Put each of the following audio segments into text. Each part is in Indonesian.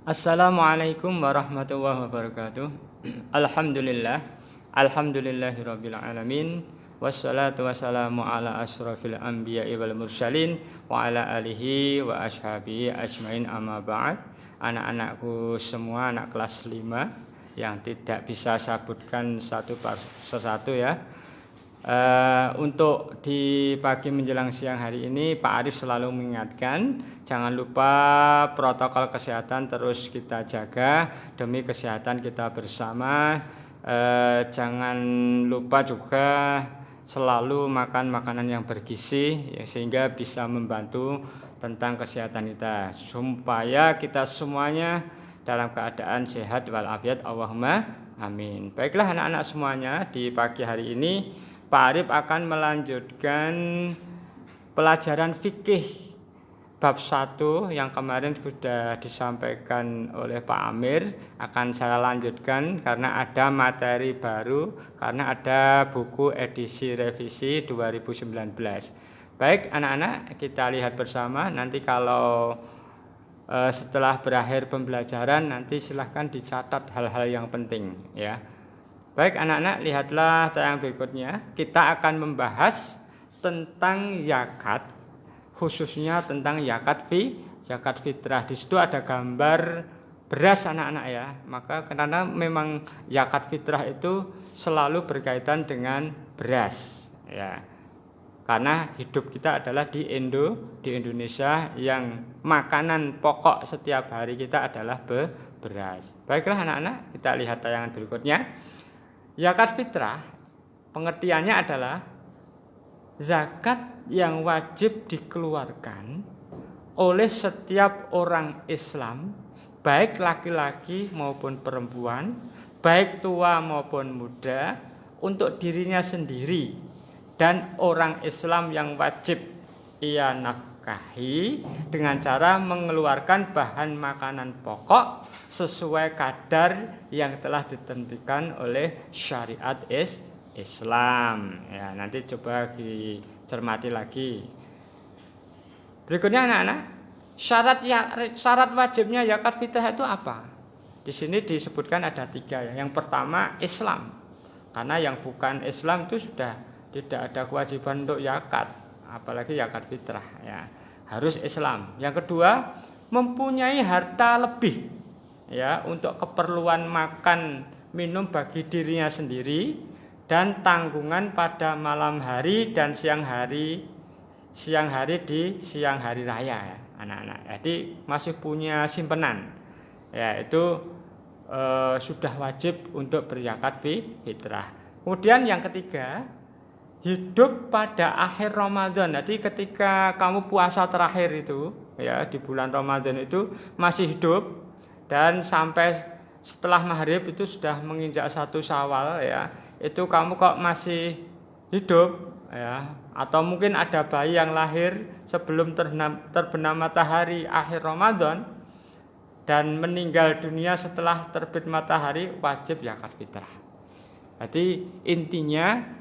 Assalamualaikum warahmatullahi wabarakatuh. Alhamdulillah. Alhamdulillahirabbil alamin. Wassalatu wassalamu ala asyrafil anbiya'i wal mursalin wa ala alihi wa ashabihi ajmain, amma ba'd. Anak-anakku semua, anak kelas 5 yang tidak bisa sebutkan satu persatu ya. Untuk di pagi menjelang siang hari ini Pak Arif selalu mengingatkan, jangan lupa protokol kesehatan terus kita jaga demi kesehatan kita bersama. Jangan lupa juga selalu makan makanan yang bergizi ya, sehingga bisa membantu tentang kesehatan kita supaya kita semuanya dalam keadaan sehat walafiat. Allahumma amin. Baiklah anak-anak semuanya, di pagi hari ini Pak Arif akan melanjutkan pelajaran fikih bab 1 yang kemarin sudah disampaikan oleh Pak Amir. Akan saya lanjutkan karena ada materi baru, karena ada buku edisi revisi 2019. Baik anak-anak, kita lihat bersama. Nanti kalau setelah berakhir pembelajaran, nanti silahkan dicatat hal-hal yang penting ya. Baik anak-anak, lihatlah tayangan berikutnya. Kita akan membahas tentang zakat, khususnya tentang zakat fitrah. Di situ ada gambar beras anak-anak ya. Maka karena memang zakat fitrah itu selalu berkaitan dengan beras ya. Karena hidup kita adalah di Indonesia yang makanan pokok setiap hari kita adalah beras. Baiklah anak-anak, kita lihat tayangan berikutnya. Zakat fitrah pengertiannya adalah zakat yang wajib dikeluarkan oleh setiap orang Islam, baik laki-laki maupun perempuan, baik tua maupun muda, untuk dirinya sendiri dan orang Islam yang wajib ia nafkahi dengan cara mengeluarkan bahan makanan pokok sesuai kadar yang telah ditentukan oleh syariat Islam ya. Nanti coba dicermati lagi. Berikutnya anak-anak, syarat wajibnya zakat fitrah itu apa? Di sini disebutkan ada 3 ya. Yang pertama Islam, karena yang bukan Islam itu sudah tidak ada kewajiban untuk zakat, apalagi zakat fitrah ya, harus Islam. Yang kedua, mempunyai harta lebih ya untuk keperluan makan minum bagi dirinya sendiri dan tanggungan pada malam hari dan siang hari di siang hari raya ya anak-anak. Jadi masih punya simpenan ya, itu sudah wajib untuk berzakat fitrah. Kemudian yang ketiga, hidup pada akhir Ramadan. Jadi ketika kamu puasa terakhir itu ya, di bulan Ramadan itu masih hidup dan sampai setelah maghrib itu sudah menginjak 1 Syawal ya, itu kamu kok masih hidup ya, atau mungkin ada bayi yang lahir sebelum terbenam matahari akhir Ramadan dan meninggal dunia setelah terbit matahari, wajib zakat fitrah. Jadi intinya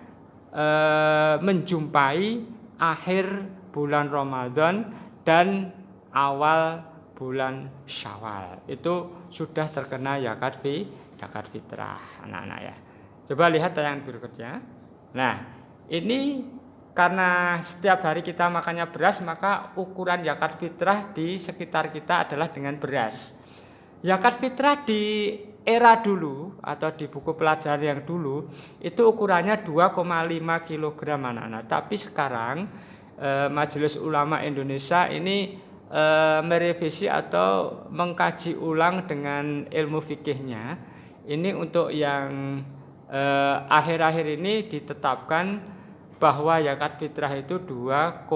menjumpai akhir bulan Ramadan dan awal bulan Syawal itu sudah terkena zakat fitrah anak-anak ya. Coba lihat tayangan berikutnya. Nah, ini karena setiap hari kita makannya beras, maka ukuran zakat fitrah di sekitar kita adalah dengan beras. Zakat fitrah di era dulu atau di buku pelajaran yang dulu itu ukurannya 2,5 kg anak-anak. Tapi sekarang Majelis Ulama Indonesia ini merevisi atau mengkaji ulang dengan ilmu fikihnya. Ini untuk yang akhir-akhir ini ditetapkan bahwa zakat fitrah itu 2,7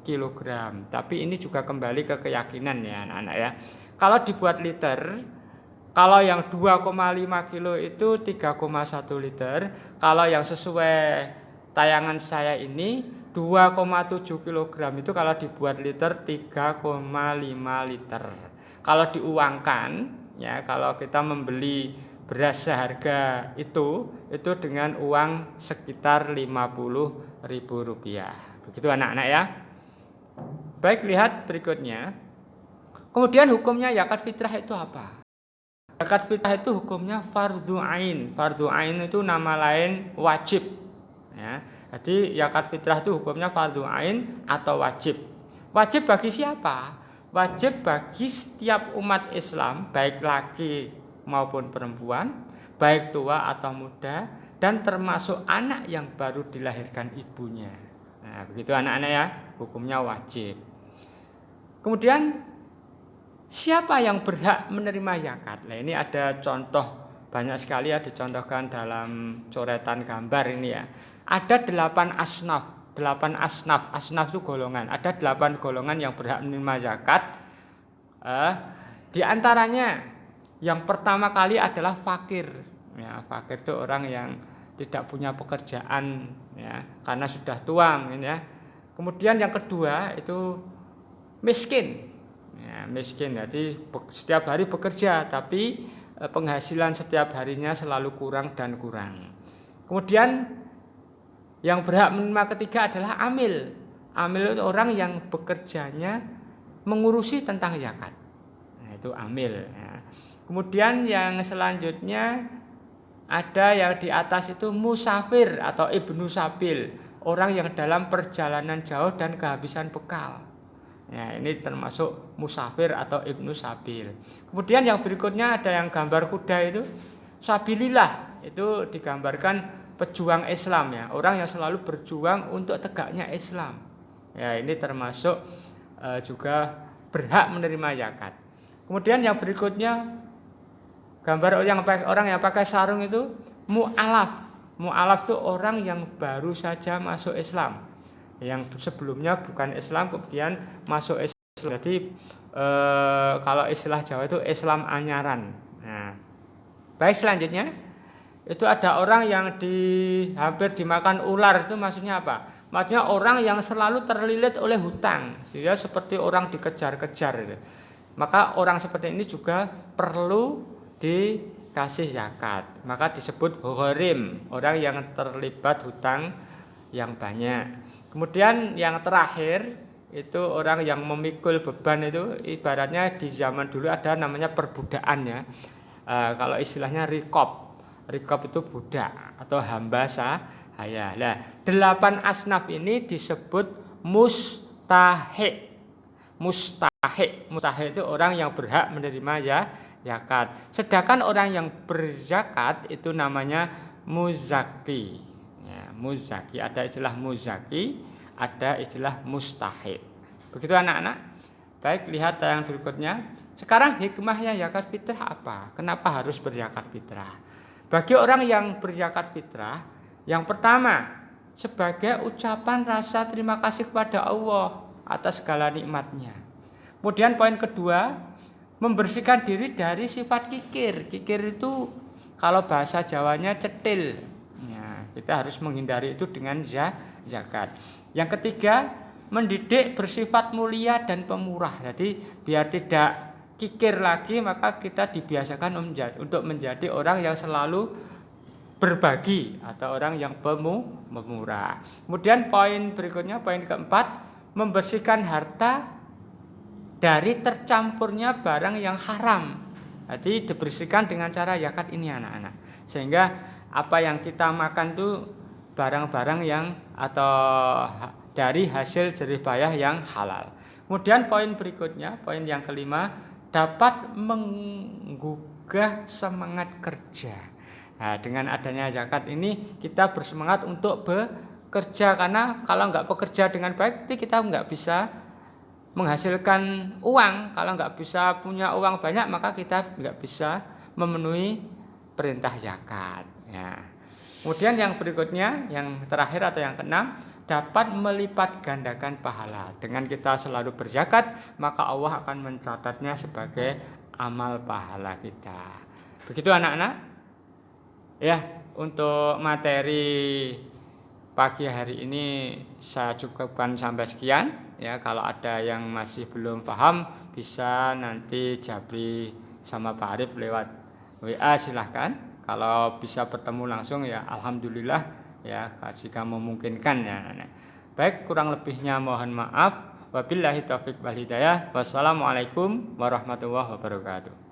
kg. Tapi ini juga kembali ke keyakinan ya anak-anak ya. Kalau dibuat liter, kalau yang 2,5 kilo itu 3,1 liter. Kalau yang sesuai tayangan saya ini 2,7 kg itu kalau dibuat liter 3,5 liter. Kalau diuangkan ya, kalau kita membeli beras seharga itu dengan uang sekitar Rp50.000. Begitu anak-anak ya. Baik, lihat berikutnya. Kemudian hukumnya zakat fitrah itu apa? Zakat fitrah itu hukumnya fardhu ain. Fardhu ain itu nama lain wajib. Ya. Jadi zakat fitrah itu hukumnya fardhu ain atau wajib. Wajib bagi siapa? Wajib bagi setiap umat Islam, baik laki maupun perempuan, baik tua atau muda, dan termasuk anak yang baru dilahirkan ibunya. Nah, begitu anak-anak ya, hukumnya wajib. Kemudian siapa yang berhak menerima zakat? Nah, ini ada contoh banyak sekali ya, dicontohkan dalam coretan gambar ini ya. Ada 8 asnaf. 8 asnaf. Asnaf itu golongan. Ada 8 golongan yang berhak menerima zakat. Di antaranya yang pertama kali adalah fakir. Ya, fakir itu orang yang tidak punya pekerjaan ya, karena sudah tua ya. Kemudian yang kedua itu miskin. Ya, miskin, jadi setiap hari bekerja tapi penghasilan setiap harinya selalu kurang dan kurang. Kemudian yang berhak menerima ketiga adalah amil. Amil itu orang yang bekerjanya mengurusi tentang zakat. Nah, itu amil. Ya. Kemudian yang selanjutnya ada yang di atas itu musafir atau ibnu sabil, orang yang dalam perjalanan jauh dan kehabisan bekal. Ya, ini termasuk musafir atau ibnu sabil. Kemudian yang berikutnya ada yang gambar kuda itu sabilillah, itu digambarkan pejuang Islam ya, orang yang selalu berjuang untuk tegaknya Islam. Ya, ini termasuk juga berhak menerima zakat. Kemudian yang berikutnya gambar orang yang pakai sarung itu mu'alaf. Mu'alaf itu orang yang baru saja masuk Islam, yang sebelumnya bukan Islam kemudian masuk Islam. Jadi kalau istilah Jawa itu Islam anyaran. Nah, baik, selanjutnya itu ada orang yang hampir dimakan ular. Itu maksudnya apa? Maksudnya orang yang selalu terlilit oleh hutang, sehingga seperti orang dikejar-kejar. Maka orang seperti ini juga perlu dikasih zakat. Maka disebut gharim, orang yang terlibat hutang yang banyak. Kemudian yang terakhir itu orang yang memikul beban, itu ibaratnya di zaman dulu ada namanya perbudakan ya. Kalau istilahnya rikob. Rikob itu budak atau hamba sahaya. Nah, 8 asnaf ini disebut mustahik. Mustahik itu orang yang berhak menerima zakat. Sedangkan orang yang berzakat itu namanya muzaki. Muzaki, ada istilah muzaki, ada istilah mustahik. Begitu anak-anak. Baik, lihat yang berikutnya. Sekarang hikmahnya zakat fitrah apa? Kenapa harus berzakat fitrah? Bagi orang yang berzakat fitrah, yang pertama sebagai ucapan rasa terima kasih kepada Allah atas segala nikmatnya. Kemudian poin kedua, membersihkan diri dari sifat kikir. Kikir itu kalau bahasa Jawanya cetil. Kita harus menghindari itu dengan zakat. Yang ketiga, mendidik bersifat mulia dan pemurah. Jadi biar tidak kikir lagi, maka kita dibiasakan untuk menjadi orang yang selalu berbagi atau orang yang pemurah. Kemudian poin berikutnya, poin keempat, membersihkan harta dari tercampurnya barang yang haram. Jadi dibersihkan dengan cara zakat ini anak-anak. Sehingga apa yang kita makan itu barang-barang yang atau dari hasil jerih payah yang halal. Kemudian poin berikutnya, poin yang kelima, dapat menggugah semangat kerja. Nah, dengan adanya zakat ini kita bersemangat untuk bekerja, karena kalau nggak bekerja dengan baik kita nggak bisa menghasilkan uang. Kalau nggak bisa punya uang banyak, maka kita nggak bisa memenuhi perintah zakat. Ya. Kemudian yang berikutnya, yang terakhir atau yang keenam, dapat melipat gandakan pahala. Dengan kita selalu berzakat, maka Allah akan mencatatnya sebagai amal pahala kita. Begitu anak-anak. Ya, untuk materi pagi hari ini saya cukupkan sampai sekian. Ya, kalau ada yang masih belum paham, bisa nanti Jabri sama Pak Arif lewat WA, silahkan. Kalau bisa bertemu langsung ya alhamdulillah ya, jika memungkinkan ya. Baik, kurang lebihnya mohon maaf. Wabillahi taufiq wal hidayah. Wassalamualaikum warahmatullahi wabarakatuh.